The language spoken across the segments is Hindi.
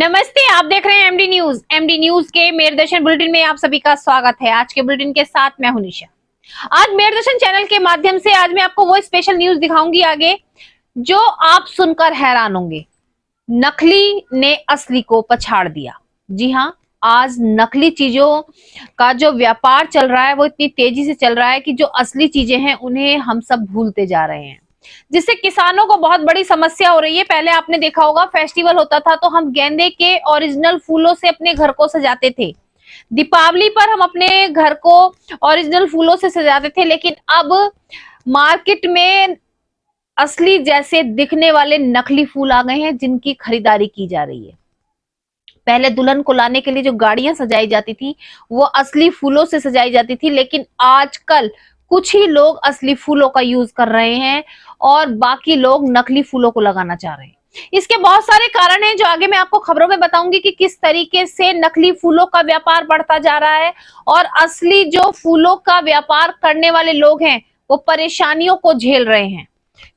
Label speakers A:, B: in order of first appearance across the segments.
A: नमस्ते, आप देख रहे हैं एमडी न्यूज। एमडी न्यूज के मेरदर्शन बुलेटिन में आप सभी का स्वागत है। आज के बुलेटिन के साथ मैं हूं निशा। आज मेरदर्शन चैनल के माध्यम से आज मैं आपको वो स्पेशल न्यूज दिखाऊंगी आगे जो आप सुनकर हैरान होंगे। नकली ने असली को पछाड़ दिया। जी हां, आज नकली चीजों का जो व्यापार चल रहा है वो इतनी तेजी से चल रहा है कि जो असली चीजें हैं उन्हें हम सब भूलते जा रहे हैं, जिससे किसानों को बहुत बड़ी समस्या हो रही है। पहले आपने देखा होगा, फेस्टिवल होता था तो हम गेंदे के ओरिजिनल फूलों से अपने घर को सजाते थे। दीपावली पर हम अपने घर को ओरिजिनल फूलों से सजाते थे, लेकिन अब मार्केट में असली जैसे दिखने वाले नकली फूल आ गए हैं जिनकी खरीदारी की जा रही है। पहले दुल्हन को लाने के लिए जो गाड़ियां सजाई जाती थी वो असली फूलों से सजाई जाती थी, लेकिन आजकल कुछ ही लोग असली फूलों का यूज कर रहे हैं और बाकी लोग नकली फूलों को लगाना चाह रहे हैं। इसके बहुत सारे कारण हैं जो आगे मैं आपको खबरों में बताऊंगी कि किस तरीके से नकली फूलों का व्यापार बढ़ता जा रहा है और असली जो फूलों का व्यापार करने वाले लोग हैं वो परेशानियों को झेल रहे हैं,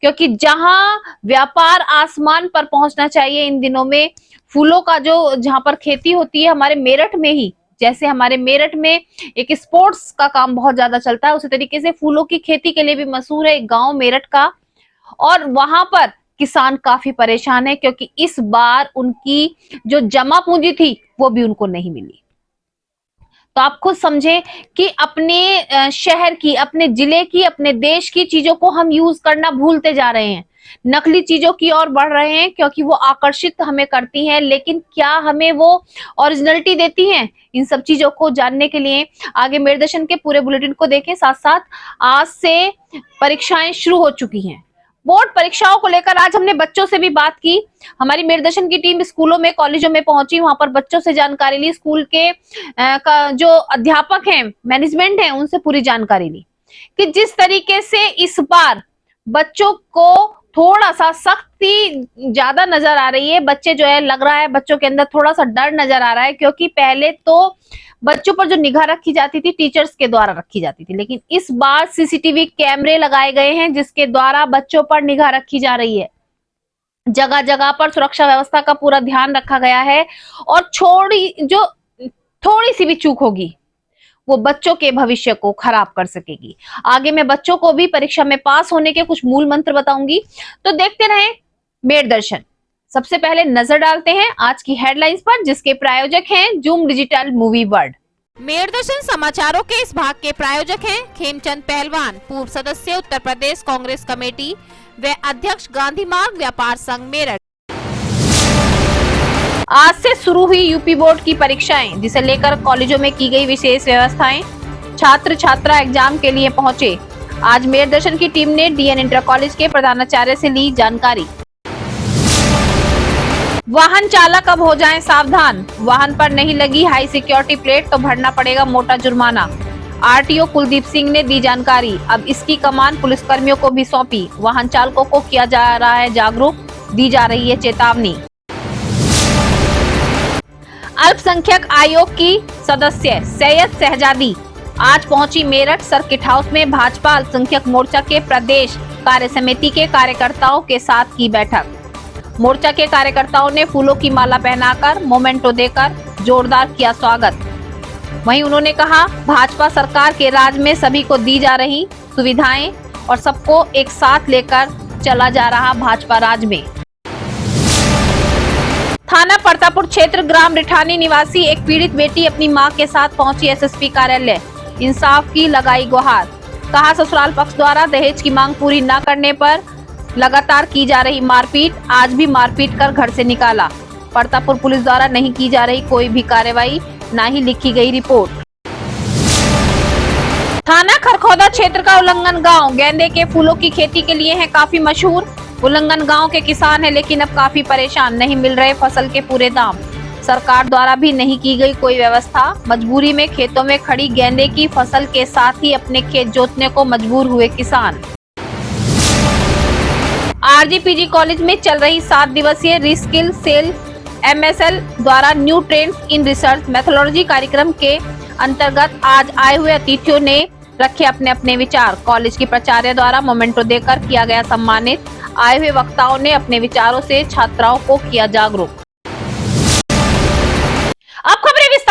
A: क्योंकि जहां व्यापार आसमान पर पहुंचना चाहिए इन दिनों में फूलों का जो जहां पर खेती होती है, हमारे मेरठ में ही, जैसे हमारे मेरठ में एक स्पोर्ट्स का काम बहुत ज्यादा चलता है, उसी तरीके से फूलों की खेती के लिए भी मशहूर है एक गांव मेरठ का। और वहां पर किसान काफी परेशान है क्योंकि इस बार उनकी जो जमा पूंजी थी वो भी उनको नहीं मिली। तो आप खुद समझे कि अपने शहर की, अपने जिले की, अपने देश की चीजों को हम यूज करना भूलते जा रहे हैं, नकली चीजों की ओर बढ़ रहे हैं क्योंकि वो आकर्षित हमें करती हैं, लेकिन क्या हमें वो ओरिजिनलिटी देती हैं? इन सब चीजों को जानने के लिए आगे मेरदर्शन के पूरे बुलेटिन को देखें। साथ साथ आज से परीक्षाएं शुरू हो चुकी हैं। बोर्ड परीक्षाओं को लेकर आज हमने बच्चों से भी बात की। हमारी मेरदर्शन की टीम स्कूलों में, कॉलेजों में पहुंची, वहां पर बच्चों से जानकारी ली, स्कूल के जो अध्यापक हैं, मैनेजमेंट है, उनसे पूरी जानकारी ली कि जिस तरीके से इस बार बच्चों को थोड़ा सा सख्ती ज्यादा नजर आ रही है। बच्चे जो है, लग रहा है बच्चों के अंदर थोड़ा सा डर नजर आ रहा है, क्योंकि पहले तो बच्चों पर जो निगाह रखी जाती थी टीचर्स के द्वारा रखी जाती थी, लेकिन इस बार सीसीटीवी कैमरे लगाए गए हैं जिसके द्वारा बच्चों पर निगाह रखी जा रही है। जगह जगह पर सुरक्षा व्यवस्था का पूरा ध्यान रखा गया है और थोड़ी सी भी चूक होगी वो बच्चों के भविष्य को खराब कर सकेगी। आगे मैं बच्चों को भी परीक्षा में पास होने के कुछ मूल मंत्र बताऊंगी, तो देखते रहें मेरदर्शन। सबसे पहले नजर डालते हैं आज की हेडलाइंस पर, जिसके प्रायोजक हैं जूम डिजिटल मूवी वर्ल्ड।
B: मेरदर्शन समाचारों के इस भाग के प्रायोजक हैं खेमचंद पहलवान, पूर्व सदस्य उत्तर प्रदेश कांग्रेस कमेटी व अध्यक्ष गांधी मार्ग व्यापार संघ मेरठ।
A: आज से शुरू हुई यूपी बोर्ड की परीक्षाएं, जिसे लेकर कॉलेजों में की गई विशेष व्यवस्थाएं। छात्र छात्रा एग्जाम के लिए पहुंचे। आज मेरदर्शन की टीम ने डीएन इंटर कॉलेज के प्रधानाचार्य से ली जानकारी। वाहन चालक अब हो जाएं सावधान, वाहन पर नहीं लगी हाई सिक्योरिटी प्लेट तो भरना पड़ेगा मोटा जुर्माना। आरटीओ कुलदीप सिंह ने दी जानकारी। अब इसकी कमान पुलिसकर्मियों को भी सौंपी। वाहन चालकों को किया जा रहा है जागरूक, दी जा रही है चेतावनी। अल्पसंख्यक आयोग की सदस्य सैयद शहजादी आज पहुंची मेरठ सर्किट हाउस में भाजपा अल्पसंख्यक मोर्चा के प्रदेश कार्य समिति के कार्यकर्ताओं के साथ की बैठक। मोर्चा के कार्यकर्ताओं ने फूलों की माला पहनाकर, मोमेंटो देकर जोरदार किया स्वागत। वहीं उन्होंने कहा, भाजपा सरकार के राज में सभी को दी जा रही सुविधाएं और सबको एक साथ लेकर चला जा रहा भाजपा राज में। थाना परतापुर क्षेत्र ग्राम रिठानी निवासी एक पीड़ित बेटी अपनी मां के साथ पहुंची एसएसपी कार्यालय। इंसाफ की लगाई गुहार। कहा, ससुराल पक्ष द्वारा दहेज की मांग पूरी न करने पर लगातार की जा रही मारपीट, आज भी मारपीट कर घर से निकाला। परतापुर पुलिस द्वारा नहीं की जा रही कोई भी कार्रवाई, न ही लिखी गई रिपोर्ट। थाना खरखौदा क्षेत्र का उल्लंघन गांव गेंदे के फूलों की खेती के लिए है काफी मशहूर। उल्लंघन गांव के किसान है, लेकिन अब काफी परेशान, नहीं मिल रहे फसल के पूरे दाम। सरकार द्वारा भी नहीं की गई कोई व्यवस्था। मजबूरी में खेतों में खड़ी गेंदे की फसल के साथ ही अपने खेत जोतने को मजबूर हुए किसान। आरजीपीजी कॉलेज में चल रही 7 दिवसीय रिस्किल सेल एमएसएल द्वारा new trends in research methodology कार्यक्रम के अंतर्गत आज आए हुए अतिथियों ने रखे अपने अपने विचार। कॉलेज की प्राचार्य द्वारा मोमेंटो देकर किया गया सम्मानित। आए हुए वक्ताओं ने अपने विचारों से छात्राओं को किया जागरूक।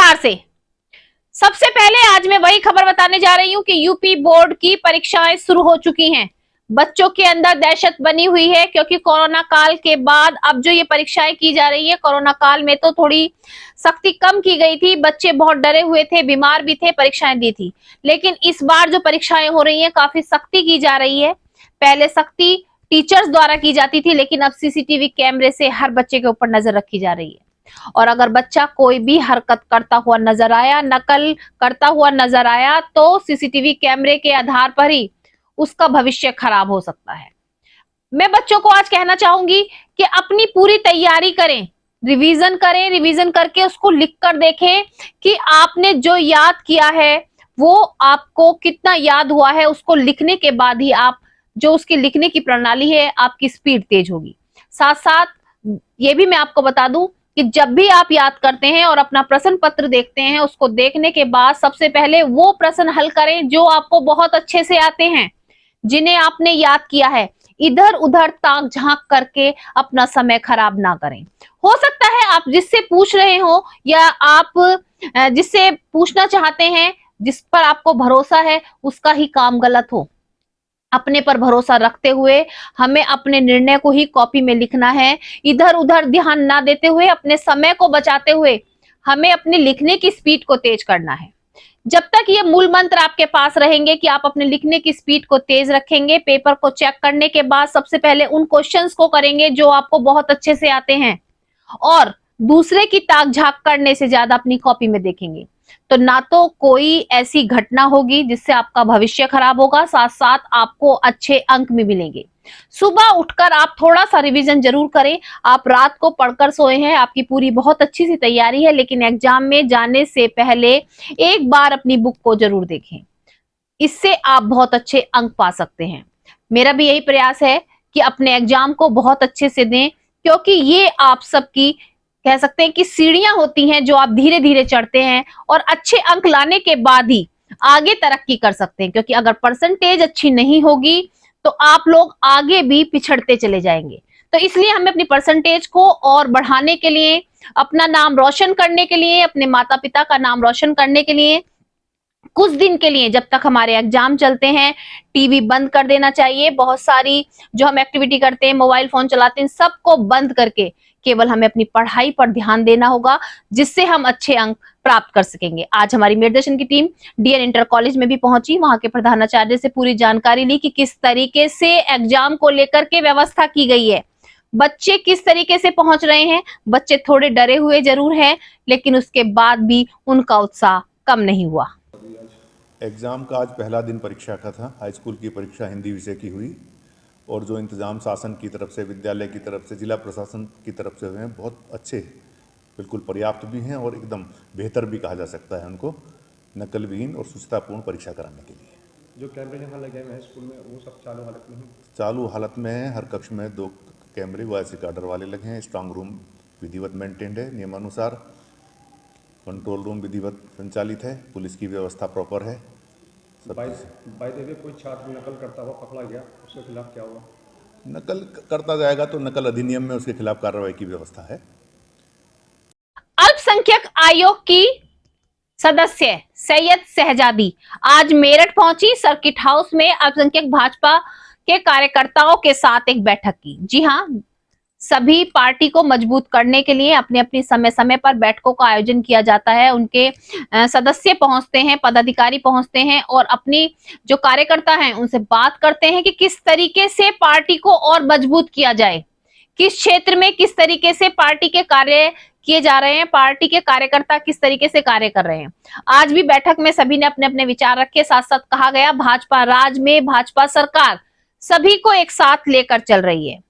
A: विस्तार से। सबसे पहले आज मैं वही खबर बताने जा रही हूं कि यूपी बोर्ड की परीक्षाएं शुरू हो चुकी हैं। बच्चों के अंदर दहशत बनी हुई है क्योंकि कोरोना काल के बाद अब जो ये परीक्षाएं की जा रही है, कोरोना काल में तो थोड़ी सख्ती कम की गई थी, बच्चे बहुत डरे हुए थे, बीमार भी थे, परीक्षाएं दी थी। लेकिन इस बार जो परीक्षाएं हो रही हैं काफी सख्ती की जा रही है। पहले सख्ती टीचर्स द्वारा की जाती थी, लेकिन अब सीसीटीवी कैमरे से हर बच्चे के ऊपर नजर रखी जा रही है। और अगर बच्चा कोई भी हरकत करता हुआ नजर आया, नकल करता हुआ नजर आया, तो सीसीटीवी कैमरे के आधार पर ही उसका भविष्य खराब हो सकता है। मैं बच्चों को आज कहना चाहूंगी कि अपनी पूरी तैयारी करें, रिवीजन करके उसको लिख कर देखें कि आपने जो याद किया है वो आपको कितना याद हुआ है। उसको लिखने के बाद ही आप जो उसकी लिखने की प्रणाली है, आपकी स्पीड तेज होगी। साथ साथ ये भी मैं आपको बता दूं कि जब भी आप याद करते हैं और अपना प्रश्न पत्र देखते हैं, उसको देखने के बाद सबसे पहले वो प्रश्न हल करें जो आपको बहुत अच्छे से आते हैं, जिन्हें आपने याद किया है। इधर उधर ताक झांक करके अपना समय खराब ना करें। हो सकता है आप जिससे पूछ रहे हो या आप जिससे पूछना चाहते हैं, जिस पर आपको भरोसा है, उसका ही काम गलत हो। अपने पर भरोसा रखते हुए हमें अपने निर्णय को ही कॉपी में लिखना है। इधर उधर ध्यान ना देते हुए, अपने समय को बचाते हुए हमें अपने लिखने की स्पीड को तेज करना है। जब तक ये मूल मंत्र आपके पास रहेंगे कि आप अपने लिखने की स्पीड को तेज रखेंगे, पेपर को चेक करने के बाद सबसे पहले उन क्वेश्चंस को करेंगे जो आपको बहुत अच्छे से आते हैं, और दूसरे की ताक झांक करने से ज्यादा अपनी कॉपी में देखेंगे, तो ना तो कोई ऐसी घटना होगी जिससे आपका भविष्य खराब होगा, साथ साथ आपको अच्छे अंक भी मिलेंगे। सुबह उठकर आप थोड़ा सा रिवीजन जरूर करें। आप रात को पढ़कर सोए हैं, आपकी पूरी बहुत अच्छी सी तैयारी है, लेकिन एग्जाम में जाने से पहले एक बार अपनी बुक को जरूर देखें। इससे आप बहुत अच्छे अंक पा सकते हैं। मेरा भी यही प्रयास है कि अपने एग्जाम को बहुत अच्छे से दें, क्योंकि ये आप सबकी कह सकते हैं कि सीढ़ियां होती हैं जो आप धीरे धीरे चढ़ते हैं, और अच्छे अंक लाने के बाद ही आगे तरक्की कर सकते हैं। क्योंकि अगर परसेंटेज अच्छी नहीं होगी तो आप लोग आगे भी पिछड़ते चले जाएंगे। तो इसलिए हमें अपनी परसेंटेज को और बढ़ाने के लिए, अपना नाम रोशन करने के लिए, अपने माता पिता का नाम रोशन करने के लिए कुछ दिन के लिए, जब तक हमारे एग्जाम चलते हैं, टीवी बंद कर देना चाहिए। बहुत सारी जो हम एक्टिविटी करते हैं, मोबाइल फोन चलाते हैं, सबको बंद करके केवल हमें अपनी पढ़ाई पर ध्यान देना होगा, जिससे हम अच्छे अंक प्राप्त कर सकेंगे। आज हमारी मेरदर्शन की टीम डीएन इंटर कॉलेज में भी पहुंची, वहां के प्रधानाचार्य से पूरी जानकारी ली कि किस तरीके से एग्जाम को लेकर के व्यवस्था की गई है, बच्चे किस तरीके से पहुंच रहे हैं। बच्चे थोड़े डरे हुए जरूर हैं, लेकिन उसके बाद भी उनका उत्साह कम नहीं हुआ।
C: एग्ज़ाम का आज पहला दिन परीक्षा का था। हाई स्कूल की परीक्षा हिंदी विषय की हुई, और जो इंतज़ाम शासन की तरफ से, विद्यालय की तरफ से, जिला प्रशासन की तरफ से हुए हैं, बहुत अच्छे, बिल्कुल पर्याप्त भी हैं, और एकदम बेहतर भी कहा जा सकता है उनको, नकल विहीन और सुचितापूर्ण परीक्षा कराने के लिए।
D: जो कैमरे यहाँ लगे हुए हैं स्कूल में, वो सब चालू हालत में हैं?
C: चालू हालत में है। हर कक्ष में 2 कैमरे वॉइस रिकॉर्डर वाले लगे हैं। स्ट्रांग रूम विधिवत मेंटेन्ड है, नियमानुसार। कंट्रोल रूम विधिवत संचालित है। पुलिस की व्यवस्था प्रॉपर है।
D: बाय द वे कोई छात्र नकल करता हुआ पकड़ा गया, उसके खिलाफ क्या हुआ?
C: नकल करता जाएगा तो नकल अधिनियम में उसके खिलाफ कार्रवाई की व्यवस्था है।
A: अल्पसंख्यक आयोग की सदस्य सैयद शहजादी आज मेरठ पहुंची। सर्किट हाउस में अल्पसंख्यक भाजपा के कार्यकर्ताओं के साथ एक बैठक की। जी हां, सभी पार्टी को मजबूत करने के लिए अपने अपनी समय समय पर बैठकों का आयोजन किया जाता है। उनके सदस्य पहुंचते हैं, पदाधिकारी पहुंचते हैं, और अपनी जो कार्यकर्ता हैं उनसे बात करते हैं कि किस तरीके से पार्टी को और मजबूत किया जाए, किस क्षेत्र में किस तरीके से पार्टी के कार्य किए जा रहे हैं, पार्टी के कार्यकर्ता किस तरीके से कार्य कर रहे हैं। आज भी बैठक में सभी ने अपने अपने विचार रखे। साथ साथ कहा गया, भाजपा राज में भाजपा सरकार सभी को एक साथ लेकर चल रही है।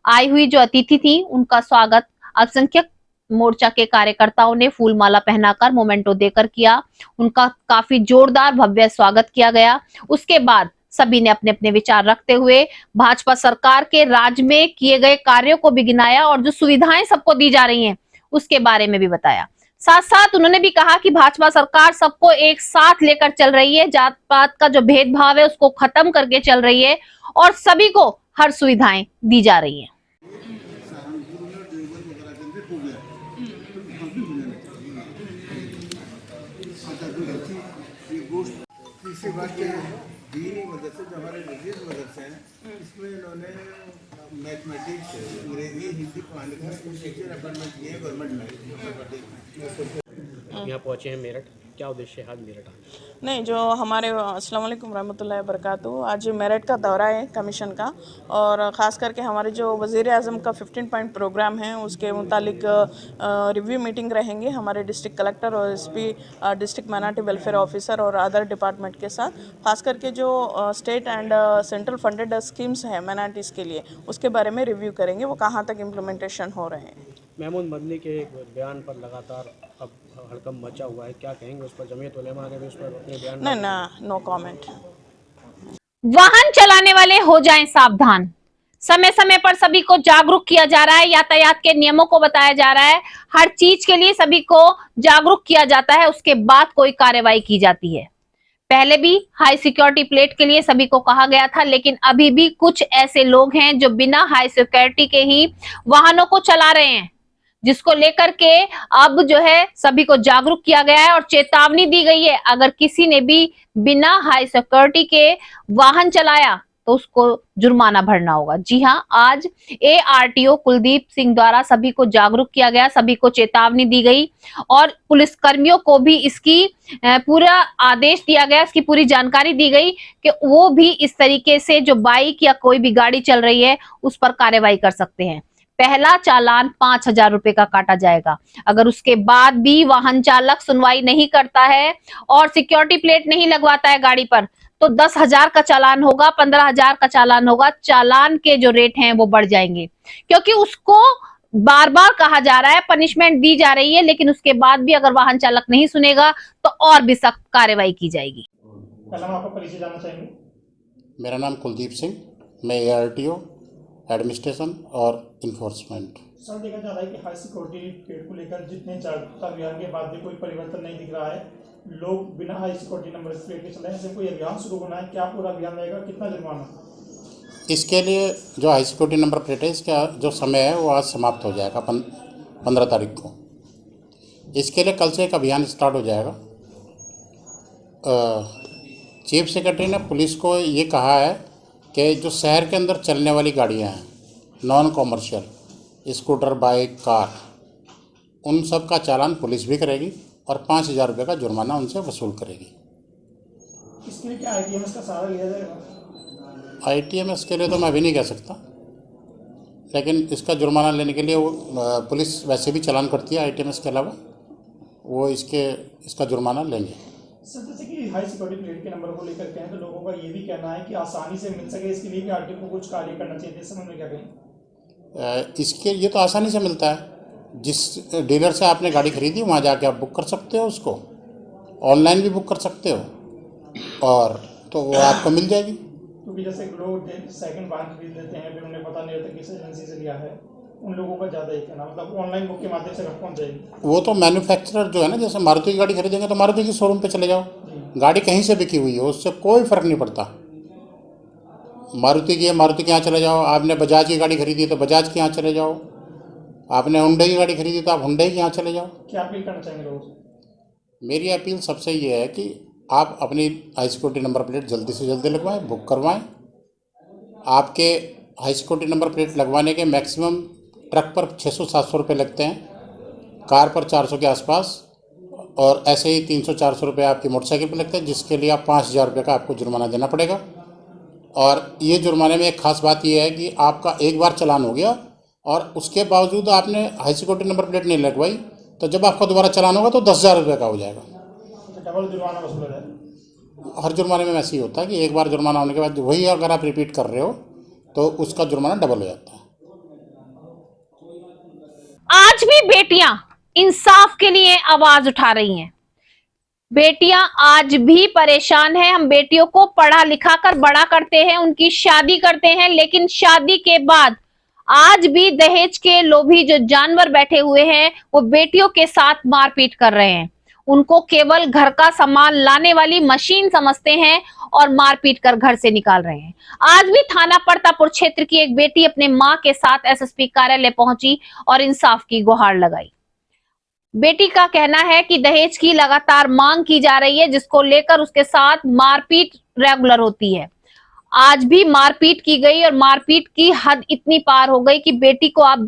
A: आई हुई जो अतिथि थी, उनका स्वागत अल्पसंख्यक मोर्चा के कार्यकर्ताओं ने फूलमाला पहनाकर, मोमेंटो देकर किया। उनका काफी जोरदार भव्य स्वागत किया गया। उसके बाद सभी ने अपने अपने विचार रखते हुए भाजपा सरकार के राज्य में किए गए कार्यों को भी गिनाया, और जो सुविधाएं सबको दी जा रही हैं उसके बारे में भी बताया। साथ साथ उन्होंने भी कहा कि भाजपा सरकार सबको एक साथ लेकर चल रही है, जात पात का जो भेदभाव है उसको खत्म करके चल रही है, और सभी को हर सुविधाएं दी जा रही हैं।
E: ये गोश्त तीसरी बात के दीनी मदरसे जो हमारे रिलीजियस मदरसे हैं इसमें इन्होंने मैथमेटिक्स अंग्रेजी हिंदी पढ़ाने का टीचर अपॉइंटमेंट किए हैं गवर्नमेंट में।
F: यहाँ पहुँचे हैं मेरठ, क्या उद्देश्य है आज मेरठ आने का?
G: नहीं, जो हमारे अस्सलाम वालेकुम रहमतुल्लाहि वबरकातुहू, आज मेरठ का दौरा है कमीशन का, और ख़ास करके हमारे जो वज़ीर आज़म का 15 पॉइंट प्रोग्राम है उसके मुतालिक रिव्यू मीटिंग रहेंगे हमारे डिस्ट्रिक्ट कलेक्टर और SP, district minority welfare officer और अदर डिपार्टमेंट के साथ। ख़ास करके जो state and central funded schemes हैं माइनॉरिटीज़ के लिए, उसके बारे में रिव्यू करेंगे, वो कहाँ तक इम्प्लीमेंटेशन हो रहे हैं।
F: महमूद मदनी के एक बयान पर लगातार अब हड़कंप मचा हुआ है, क्या कहेंगे उस पर? जमीयत उलेमा ने भी उस पर अपने बयान
G: नहीं, नो कमेंट।
A: वाहन चलाने वाले हो जाएं सावधान। समय समय पर सभी को जागरूक किया जा रहा है, यातायात के नियमों को बताया जा रहा है, हर चीज के लिए सभी को जागरूक किया जाता है, उसके बाद कोई कार्रवाई की जाती है। पहले भी हाई सिक्योरिटी प्लेट के लिए सभी को कहा गया था, लेकिन अभी भी कुछ ऐसे लोग हैं जो बिना हाई सिक्योरिटी के ही वाहनों को चला रहे हैं, जिसको लेकर के अब जो है सभी को जागरूक किया गया है और चेतावनी दी गई है, अगर किसी ने भी बिना हाई सिक्योरिटी के वाहन चलाया तो उसको जुर्माना भरना होगा। जी हां, आज ARTO कुलदीप सिंह द्वारा सभी को जागरूक किया गया, सभी को चेतावनी दी गई और पुलिस कर्मियों को भी इसकी पूरा आदेश दिया गया, इसकी पूरी जानकारी दी गई कि वो भी इस तरीके से जो बाइक या कोई भी गाड़ी चल रही है उस पर कार्रवाई कर सकते हैं। पहला चालान 5,000 रुपए का काटा जाएगा। अगर उसके बाद भी वाहन चालक सुनवाई नहीं करता है और सिक्योरिटी प्लेट नहीं लगवाता है गाड़ी पर, तो 10,000 का चालान होगा, 15,000 का चालान होगा। चालान के जो रेट हैं वो बढ़ जाएंगे, क्योंकि उसको बार बार कहा जा रहा है, पनिशमेंट दी जा रही है, लेकिन उसके बाद भी अगर वाहन चालक नहीं सुनेगा तो और भी सख्त कार्रवाई की जाएगी।
H: पहला आपका परिचय जानना चाहेंगे।
I: मेरा नाम कुलदीप सिंह, मैं ARTO एडमिनिस्ट्रेशन और इन्फोर्समेंट।
H: सर, देखा जा रहा है कि हाई सिक्योरिटी प्लेट को लेकर जितने जागरूकता अभियान के बाद भी कोई परिवर्तन नहीं दिख रहा है, लोग बिना हाई सिक्योरिटी नंबर प्लेट के चल रहे हैं। ऐसे कोई अभियान शुरू होना है, क्या पूरा अभियान रहेगा, कितना जुर्माना?
I: इसके लिए जो हाई सिक्योरिटी नंबर प्लेट है, इसका जो समय है वो आज समाप्त हो जाएगा 15 तारीख को। इसके लिए कल से एक अभियान स्टार्ट हो जाएगा। चीफ सेक्रेटरी ने पुलिस को ये कहा है कि जो शहर के अंदर चलने वाली गाड़ियां हैं, non commercial, scooter, bike, car, उन सब का चालान पुलिस भी करेगी और 5,000 रुपये का जुर्माना उनसे वसूल करेगी।
H: इसके लिए क्या ITMS का सहारा लिया जाएगा?
I: ITMS के लिए तो मैं भी नहीं कह सकता, लेकिन इसका जुर्माना लेने के लिए वो पुलिस वैसे भी चालान करती है ITMS के अलावा, वो इसका जुर्माना लेंगे।
H: सर, जैसे कि हाई सिक्योरिटी प्लेट के नंबर को लेकर के हैं, तो लोगों का ये भी कहना है कि आसानी से मिल सके, इसके लिए भी RTO को कुछ कार्य करना चाहिए। इस समय में क्या कहें?
I: इसके ये तो आसानी से मिलता है। जिस डीलर से आपने गाड़ी खरीदी वहाँ जाके आप बुक कर सकते हो, उसको ऑनलाइन भी बुक कर सकते हो, और तो वो आपको मिल जाएगी।
H: क्योंकि जैसे लोग सेकंड वाहन खरीद लेते हैं, फिर उन्हें पता नहीं रहता किस एजेंसी से लिया है, उन लोगों का ज़्यादा ही कहना, मतलब ऑनलाइन बुक के माध्यम से पहुँच जाएगी।
I: वो तो मैन्युफैक्चरर जो है ना, जैसे मारुति की गाड़ी खरीदेंगे तो मारुति की शोरूम पे चले जाओ, गाड़ी कहीं से बिकी हुई है उससे कोई फ़र्क नहीं पड़ता। मारुति की है, मारुति के यहाँ चले जाओ। आपने बजाज की गाड़ी खरीदी तो बजाज के यहाँ चले जाओ। आपने हुंडई की गाड़ी खरीदी तो आप हुंडई के यहाँ चले जाओ।
H: क्या अपील करना चाहेंगे लोगों से?
I: मेरी अपील सबसे ये है कि आप अपनी हाई सिक्योरिटी नंबर प्लेट जल्दी से जल्दी लगवाएं, बुक करवाएं। आपके हाई सिक्योरिटी नंबर प्लेट लगवाने के मैक्सिमम ट्रक पर 600-700 रुपये लगते हैं, कार पर 400 के आसपास, और ऐसे ही 300-400 रुपये आपकी मोटरसाइकिल पर लगते हैं, जिसके लिए आप 5,000 रुपये का आपको जुर्माना देना पड़ेगा। और ये जुर्माने में एक ख़ास बात ये है कि आपका एक बार चालान हो गया और उसके बावजूद आपने हाई सिक्योरिटी नंबर प्लेट नहीं लगवाई, तो जब आपका दोबारा चालान होगा तो 10,000 रुपये का हो जाएगा।
H: डबल जुर्माना वसूला जाए?
I: हर जुर्माने में ऐसे ही होता है कि एक बार जुर्माना होने के बाद वही अगर आप रिपीट कर रहे हो तो उसका जुर्माना डबल हो जाता है।
A: आज भी बेटियां इंसाफ के लिए आवाज उठा रही हैं। बेटियां आज भी परेशान हैं। हम बेटियों को पढ़ा लिखा कर बड़ा करते हैं, उनकी शादी करते हैं, लेकिन शादी के बाद आज भी दहेज के लोभी जो जानवर बैठे हुए हैं वो बेटियों के साथ मारपीट कर रहे हैं। उनको केवल घर का सामान लाने वाली मशीन समझते हैं और मारपीट कर घर से निकाल रहे हैं। आज भी थाना परतापुर क्षेत्र की एक बेटी अपने मां के साथ SSP कार्यालय पहुंची और इंसाफ की गुहार लगाई। बेटी का कहना है कि दहेज की लगातार मांग की जा रही है, जिसको लेकर उसके साथ मारपीट रेगुलर होती है। आज भी मारपीट की गई और मारपीट की हद इतनी पार हो गई कि बेटी को आप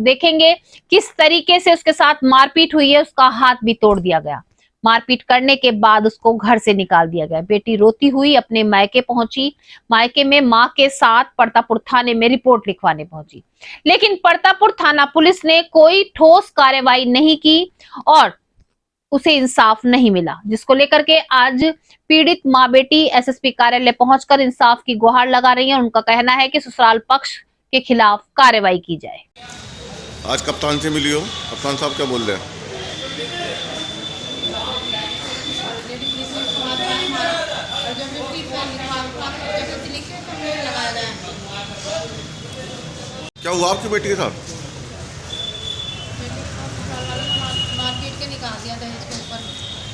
A: देखेंगे किस तरीके से उसके साथ मारपीट हुई है। उसका हाथ भी तोड़ दिया गया। मारपीट करने के बाद उसको घर से निकाल दिया गया। बेटी रोती हुई अपने मायके पहुंची। मायके में मां के साथ परतापुर थाने में रिपोर्ट लिखवाने पहुंची, लेकिन परतापुर थाना पुलिस ने कोई ठोस कार्रवाई नहीं की और उसे इंसाफ नहीं मिला, जिसको लेकर के आज पीड़ित मां बेटी एसएसपी कार्यालय पहुंचकर इंसाफ की गुहार लगा रही है। उनका कहना है कि ससुराल पक्ष के खिलाफ कार्रवाई की जाए।
J: आज कप्तान से मिली हो, कप्तान साहब क्या बोल रहे हैं? क्या हुआ आपकी बेटी के साथ?
K: मार्केट के निकाल दिया दहेज के ऊपर।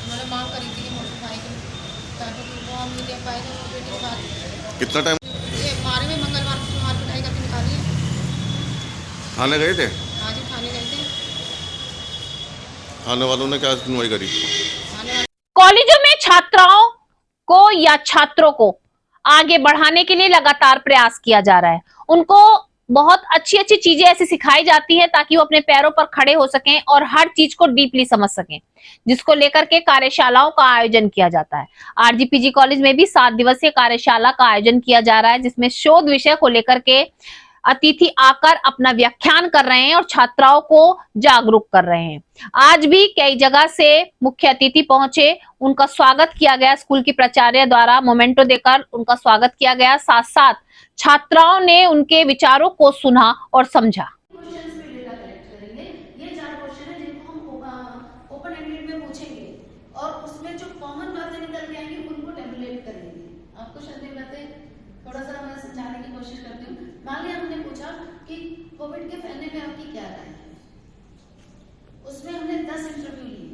K: उन्होंने मांग करी थी मोटरसाइकिल, ताकि वो हम नहीं दे पाए थे वो बेटी के साथ।
J: कितना टाइम?
K: ये मारे में मंगलवार को मार पिटाई करके निकाली है।
J: थाने गए थे?
K: हाँ जी, थाने गए थे।
J: थाने वालों ने क्या सुनवाई करी?
A: कॉलेजों में छात्राओं को या छात्रों को आगे बढ़ाने के लिए लगातार प्रयास किया जा रहा है। उनको बहुत अच्छी अच्छी चीजें ऐसी सिखाई जाती है ताकि वो अपने पैरों पर खड़े हो सकें और हर चीज को डीपली समझ सकें, जिसको लेकर के कार्यशालाओं का आयोजन किया जाता है। आरजीपीजी कॉलेज में भी 7 दिवसीय कार्यशाला का आयोजन किया जा रहा है, जिसमें शोध विषय को लेकर के अतिथि आकर अपना व्याख्यान कर रहे हैं और छात्राओं को जागरूक कर रहे हैं। आज भी कई जगह से मुख्य अतिथि पहुंचे, उनका स्वागत किया गया। स्कूल की प्राचार्य द्वारा मोमेंटो देकर उनका स्वागत किया गया। साथ साथ छात्राओं ने उनके विचारों को सुना और समझा।
K: ये 4 क्वेश्चन है जिनको हम ओपन एंडेड में पूछेंगे और उसमें जो कॉमन बातें निकल के आएंगी उनको टेबुलेट करेंगे। आपको शायद बातें थोड़ा सा मैं समझाने की कोशिश करती हूँ। मान लिया हमने पूछा कि कोविड के फैलने में आपकी क्या राय है, उसमें हमने 10 इंटरव्यू लिए,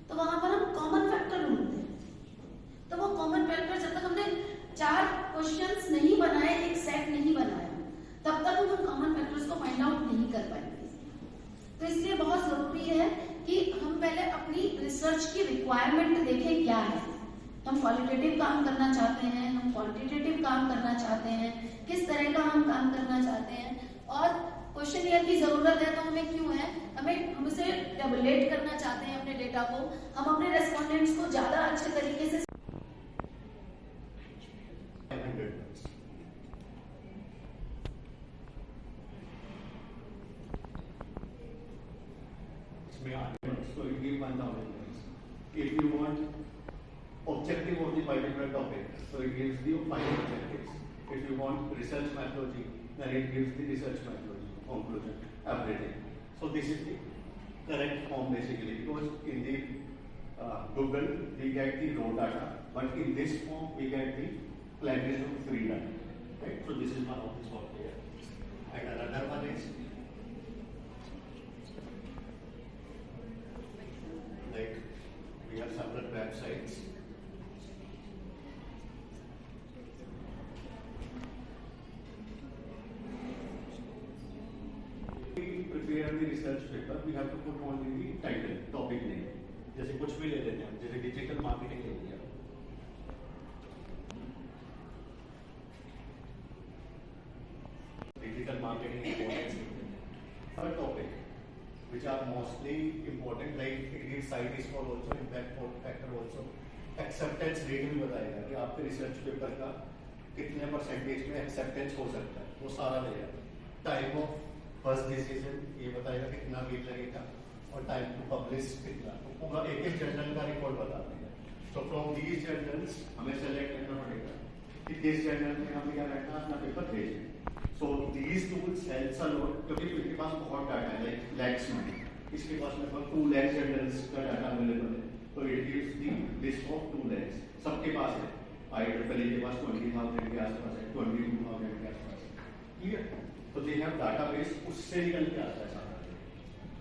K: तो वहां पर हम कॉमन फैक्टर ढूंढते हैं। तो वो कॉमन फैक्टर जब तक हमने 4 क्वेश्चंस नहीं बनाए, एक सेट नहीं बनाया, तब तक हम उन कॉमन फैक्टर्स को फाइंड आउट नहीं कर पाएंगे। तो इसलिए बहुत जरूरी है कि हम पहले अपनी रिसर्च की रिक्वायरमेंट देखें क्या है। हम क्वालिटेटिव काम करना चाहते हैं, हम क्वांटिटेटिव काम करना चाहते हैं, किस तरह का हम काम करना चाहते हैं और क्वेश्चनियर की जरूरत है तो हमें क्यों है, हम उसे टेबुलेट करना चाहते हैं अपने डेटा को। हम अपने रेस्पोंडेंट्स को ज्यादा अच्छे तरीके से
C: If you want objective of the particular topic, so it gives you 5 objectives. If you want research methodology, then it gives the research methodology, conclusion, everything. So this is the correct form basically, because in the Google we get the raw data, but in this form we get the plagiarism free data. Right? So this is one of the software. And another one is like we have several websites. We prepare the research paper, we have to put only the title, topic name. जैसे कुछ भी ले लेते हैं, जैसे डिजिटल मार्केटिंग ले लिया, digital marketing her topic which are mostly important, like it gives side score also, impact factor also, acceptance rate भी बताएगा कि आपके रिसर्च पेपर का कितने परसेंटेज में एक्सेप्टेंस हो सकता है, वो सारा देगा। टाइम ऑफ फर्स्ट डिसीजन ये बताएगा कितना वीक लगेगा और टाइम टू पब्लिश कितना, तो पूरा एक जर्नल का रिकॉर्ड बता देगा। तो फ्रॉम दीज जर्नल्स हमें सेलेक्ट करना पड़ेगा कि किस जर्नल में हमें क्या करना है, अपना पेपर भेजें। So these tools helps a lot, क्योंकि इनके पास बहुत डाटा है, like lakhs में, इसके पास लगभग 2 लाख जर्नल्स का डाटा अवेलेबल है, तो it gives the list of 2 lakhs, सबके पास है। IEEE के पास 20,000 के आसपास है, 22,000 के आसपास है, क्लियर? तो they have database, उससे निकल के आता है सारा।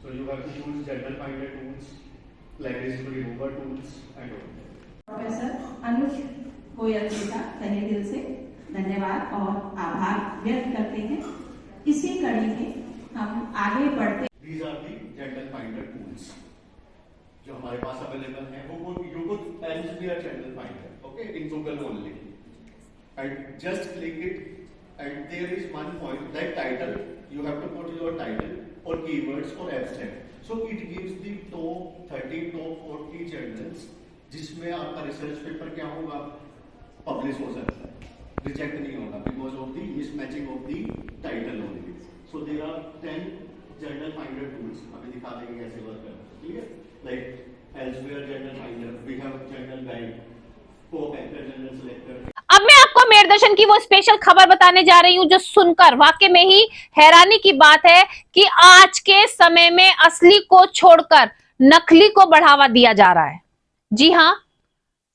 C: So you have to use journal finder tools, plagiarism remover tools and all.
L: Professor Anuj Goyal ji का तहे दिल से धन्यवाद और आभार व्यक्त करते हैं। इसी कड़ी में हम आगे बढ़ते।
C: These are the journal finder tools.
M: हमारे पास अवेलेबल है, वो you could Elsevier channel finder, okay, in Google only, and just click it, and there is one point, that title, you have to put your title or keywords or abstract. So it gives the top 30, top 40 journals, जिसमें आपका रिसर्च पेपर क्या होगा, पब्लिश हो सकता है, रिजेक्ट नहीं होगा because of the mismatching of the title only. So there are 10 journal finder tools, अभी दिखा देंगे कैसे वर्क करता है. Clear? Like Elsevier journal finder, we have journal guide, pop anchor journal selector.
A: अब मैं आपको मेरदर्शन की वो स्पेशल खबर बताने जा रही हूं जो सुनकर वाकई में ही हैरानी की बात है कि आज के समय में असली को छोड़कर नकली को बढ़ावा दिया जा रहा है. जी हां,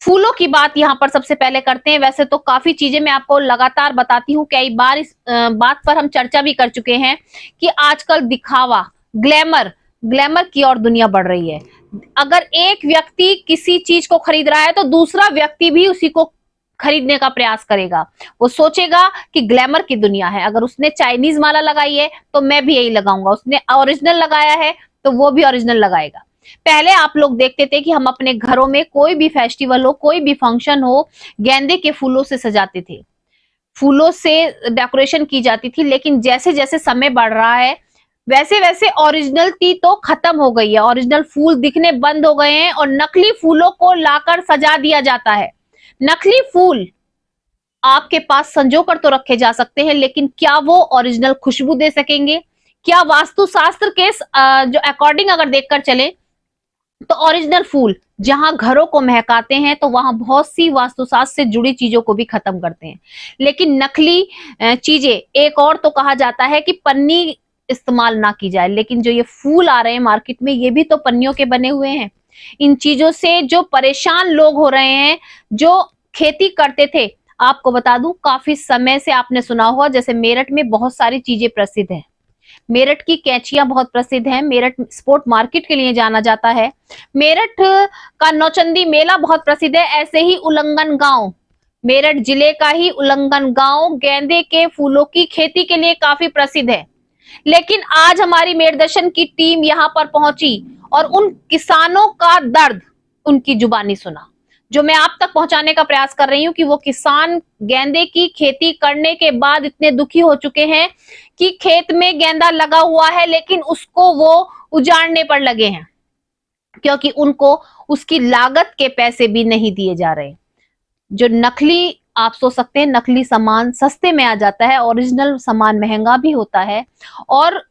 A: फूलों की बात यहां पर सबसे पहले करते हैं. वैसे तो काफी चीजें मैं आपको लगातार बताती हूं, कई बार इस बात पर हम चर्चा भी कर चुके हैं कि आजकल दिखावा, ग्लैमर की ओर दुनिया बढ़ रही है. अगर एक व्यक्ति किसी चीज को खरीद रहा है तो दूसरा व्यक्ति भी उसी को खरीदने का प्रयास करेगा. वो सोचेगा कि ग्लैमर की दुनिया है. अगर उसने चाइनीज माला लगाई है तो मैं भी यही लगाऊंगा, उसने ओरिजिनल लगाया है तो वो भी ओरिजिनल लगाएगा. पहले आप लोग देखते थे कि हम अपने घरों में कोई भी फेस्टिवल हो, कोई भी फंक्शन हो, गेंदे के फूलों से सजाते थे, फूलों से डेकोरेशन की जाती थी. लेकिन जैसे जैसे समय बढ़ रहा है वैसे वैसे ओरिजिनलिटी तो खत्म हो गई है. ओरिजिनल फूल दिखने बंद हो गए हैं और नकली फूलों को लाकर सजा दिया जाता है. नकली फूल आपके पास संजोकर तो रखे जा सकते हैं, लेकिन क्या वो ओरिजिनल खुशबू दे सकेंगे? क्या वास्तुशास्त्र के जो अकॉर्डिंग अगर देखकर चले तो ओरिजिनल फूल जहां घरों को महकाते हैं तो वहां बहुत सी वास्तुशास्त्र से जुड़ी चीजों को भी खत्म करते हैं. लेकिन नकली चीजें, एक और तो कहा जाता है कि पन्नी इस्तेमाल ना की जाए, लेकिन जो ये फूल आ रहे हैं मार्केट में ये भी तो पन्नियों के बने हुए हैं. इन चीजों से जो परेशान लोग हो रहे हैं, जो खेती करते थे, आपको बता दूं काफी समय से आपने सुना हुआ, जैसे मेरठ में बहुत सारी चीजें प्रसिद्ध हैं. मेरठ की कैंचियां बहुत प्रसिद्ध हैं. मेरठ स्पोर्ट मार्केट के लिए जाना जाता है. मेरठ का नौचंदी मेला बहुत प्रसिद्ध है. ऐसे ही उल्लंघन गांव, मेरठ जिले का ही उल्लंघन गांव गेंदे के फूलों की खेती के लिए काफी प्रसिद्ध है. लेकिन आज हमारी मेरदर्शन की टीम यहां पर पहुंची और उन किसानों का दर्द उनकी जुबानी सुना, जो मैं आप तक पहुंचाने का प्रयास कर रही हूं कि वो किसान गेंदे की खेती करने के बाद इतने दुखी हो चुके हैं कि खेत में गेंदा लगा हुआ है लेकिन उसको वो उजाड़ने पर लगे हैं, क्योंकि उनको उसकी लागत के पैसे भी नहीं दिए जा रहे. जो नकली, आप सोच सकते हैं नकली सामान सस्ते में आ जाता है, ओरिजिनल सामान महंगा भी होता है, और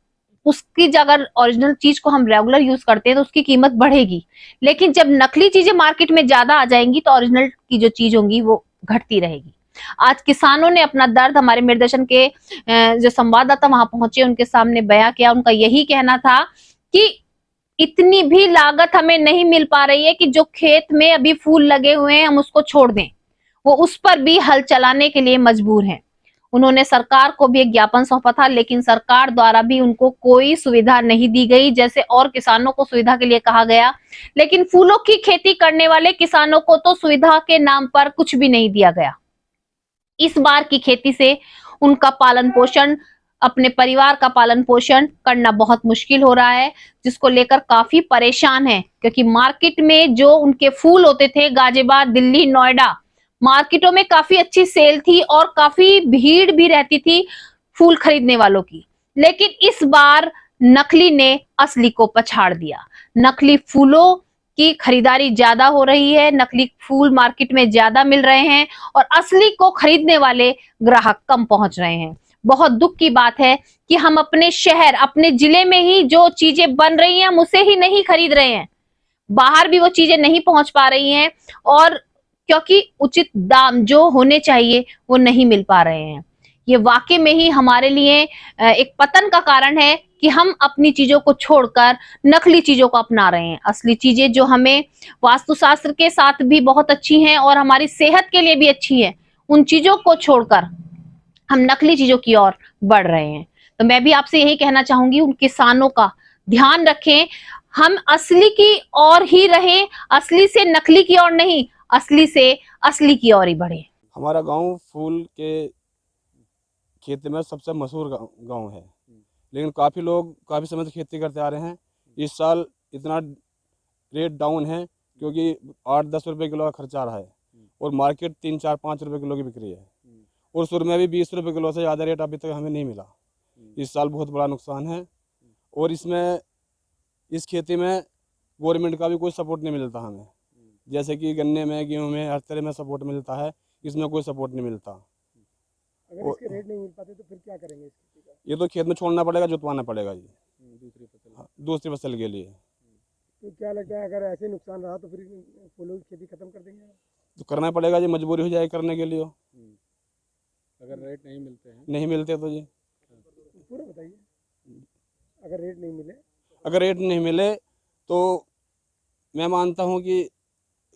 A: उसकी अगर ओरिजिनल चीज को हम रेगुलर यूज करते हैं तो उसकी कीमत बढ़ेगी. लेकिन जब नकली चीजें मार्केट में ज्यादा आ जाएंगी तो ओरिजिनल की जो चीज होंगी वो घटती रहेगी. आज किसानों ने अपना दर्द हमारे मेरदर्शन के जो संवाददाता वहां पहुंचे उनके सामने बयां किया. उनका यही कहना था कि इतनी भी लागत हमें नहीं मिल पा रही है कि जो खेत में अभी फूल लगे हुए हैं हम उसको छोड़ दें. वो उस पर भी हल चलाने के लिए मजबूर हैं. उन्होंने सरकार को भी एक ज्ञापन सौंपा था, लेकिन सरकार द्वारा भी उनको कोई सुविधा नहीं दी गई, जैसे और किसानों को सुविधा के लिए कहा गया. लेकिन फूलों की खेती करने वाले किसानों को तो सुविधा के नाम पर कुछ भी नहीं दिया गया. इस बार की खेती से उनका पालन पोषण, अपने परिवार का पालन पोषण करना बहुत मुश्किल हो रहा है, जिसको लेकर काफी परेशान है. क्योंकि मार्केट में जो उनके फूल होते थे, गाजियाबाद, दिल्ली, नोएडा मार्केटों में काफी अच्छी सेल थी और काफी भीड़ भी रहती थी फूल खरीदने वालों की. लेकिन इस बार नकली ने असली को पछाड़ दिया. नकली फूलों की खरीदारी ज्यादा हो रही है, नकली फूल मार्केट में ज्यादा मिल रहे हैं और असली को खरीदने वाले ग्राहक कम पहुंच रहे हैं. बहुत दुख की बात है कि हम अपने शहर, अपने जिले में ही जो चीजें बन रही हैं हम उसे ही नहीं खरीद रहे हैं. बाहर भी वो चीजें नहीं पहुंच पा रही हैं, और क्योंकि उचित दाम जो होने चाहिए वो नहीं मिल पा रहे हैं. ये वाकई में ही हमारे लिए एक पतन का कारण है कि हम अपनी चीजों को छोड़कर नकली चीजों को अपना रहे हैं. असली चीजें जो हमें वास्तुशास्त्र के साथ भी बहुत अच्छी हैं और हमारी सेहत के लिए भी अच्छी है, उन चीजों को छोड़कर हम नकली चीजों की ओर बढ़ रहे हैं. तो मैं भी आपसे यही कहना चाहूंगी, उन किसानों का ध्यान रखें. हम असली की ओर ही रहें, असली से नकली की ओर नहीं, असली से असली की ओर ही बढ़े.
F: हमारा गांव फूल के खेती में सबसे मशहूर गांव है, लेकिन काफ़ी लोग काफ़ी समय से खेती करते आ रहे हैं. इस साल इतना रेट डाउन है, क्योंकि 8-10 रुपये किलो का खर्चा रहा है और मार्केट 3-4-5 रुपये किलो की बिक्री है। और सुरमे भी 20 रुपये किलो से ज़्यादा रेट अभी तक हमें नहीं मिला। इस साल बहुत बड़ा नुकसान है और इस खेती में गवर्नमेंट का भी कोई सपोर्ट नहीं मिलता हमें। जैसे कि गन्ने में, गेहूँ में हर तरह में सपोर्ट मिलता है, इसमें कोई सपोर्ट नहीं मिलता।
H: अगर इसके रेट नहीं मिल पाते तो फिर क्या करेंगे इस खेती का?
F: ये तो खेत में छोड़ना पड़ेगा, जुतवाना पड़ेगा जी दूसरी फसल के लिए।
H: तो क्या लगता है अगर ऐसे नुकसान रहा तो फिर फूलों की खेती खत्म कर देंगे?
F: तो करना पड़ेगा जी, मजबूरी हो जाएगी करने के लिए।
H: अगर रेट नहीं मिलते हैं?
F: नहीं मिलते तो जी
H: पूरा बताइए। अगर रेट नहीं मिले?
F: अगर रेट नहीं मिले तो मैं मानता हूँ कि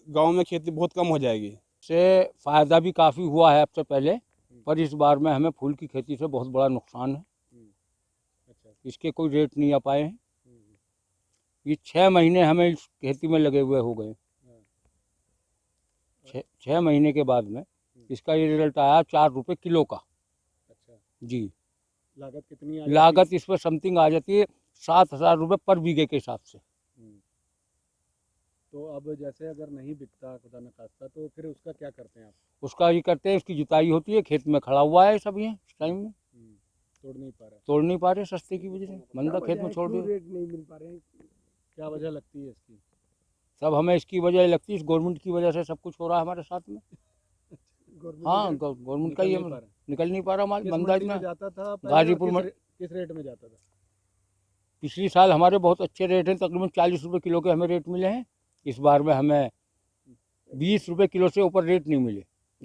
F: गांव में खेती बहुत कम हो जाएगी।
N: से फ़ायदा भी काफ़ी हुआ है अब से पहले, पर इस बार में हमें फूल की खेती से बहुत बड़ा नुकसान है। इसके कोई रेट नहीं आ पाए हैं। ये 6 महीने हमें इस खेती में लगे हुए हो गए। 6 महीने के बाद में इसका ये रिजल्ट आया 4 रुपये किलो का। जी
H: लागत कितनी आ
N: लागत इस पर समथिंग आ जाती है 7,000 रुपये पर बीघे के हिसाब से।
H: तो अब जैसे अगर नहीं बिकता खुदा न खास्ता तो फिर उसका क्या करते हैं आप?
N: उसका ये करते हैं, उसकी जुताई होती है, खेत में खड़ा हुआ है सब ये इस टाइम में।
H: तोड़ नहीं पा रहे
N: सस्ते की वजह से मंदा खेत में छोड़ दिया।
H: रेट नहीं मिल पा रहे हैं, क्या वजह लगती है इसकी?
N: सब हमें इसकी वजह लगती है, इस गवर्नमेंट की वजह से सब कुछ हो रहा है हमारे साथ में। हाँ, गवर्नमेंट का ये निकल नहीं पा रहा माल। मंदा में
H: जाता था
N: गाजीपुर में
H: किस रेट में जाता था?
N: पिछली साल हमारे बहुत अच्छे रेट हैं, तकरीबन 40 रुपये किलो के हमें रेट मिले हैं। इस बार में हमें 20 रुपये किलो से ऊपर रेट नहीं मिले।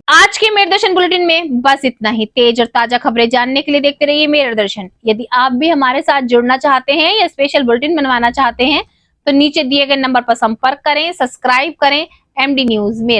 A: आज के मेरे दर्शन बुलेटिन में बस इतना ही। तेज और ताजा खबरें जानने के लिए देखते रहिए मेरे दर्शन। यदि आप भी हमारे साथ जुड़ना चाहते हैं या स्पेशल बुलेटिन बनवाना चाहते हैं तो नीचे दिए गए नंबर पर संपर्क करें, सब्सक्राइब करें। MD news Meerut.